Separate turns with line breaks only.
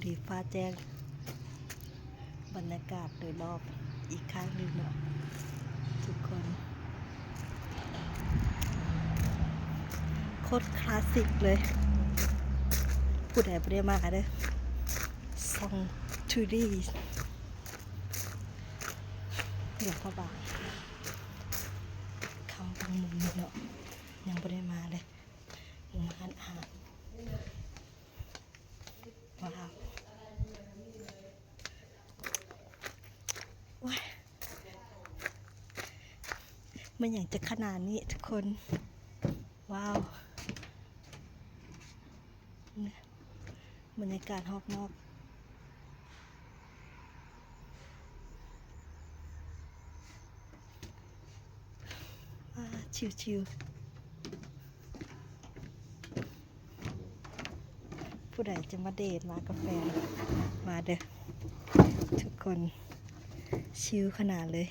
ดีฟ้าแจ้งบรรยากาศโดยรอบอีกข้างหนึ่งเนาะทุกคนโคตรคลาสสิกเลยผู้ใดไม่ได้มาเด้อซองทูดีหลวงพ่อบางเข้าตรงมุมนี้เนาะยังไม่ได้มาเลยมุมอาหารว้าวว้ายมันอย่างจะขนาดนี้ทุกคนว้าวบรรยากาศรอบนอกชิวๆผู้ใดจะมาเดทมากาแฟมาเด้อทุกคนชิวขนาดเลย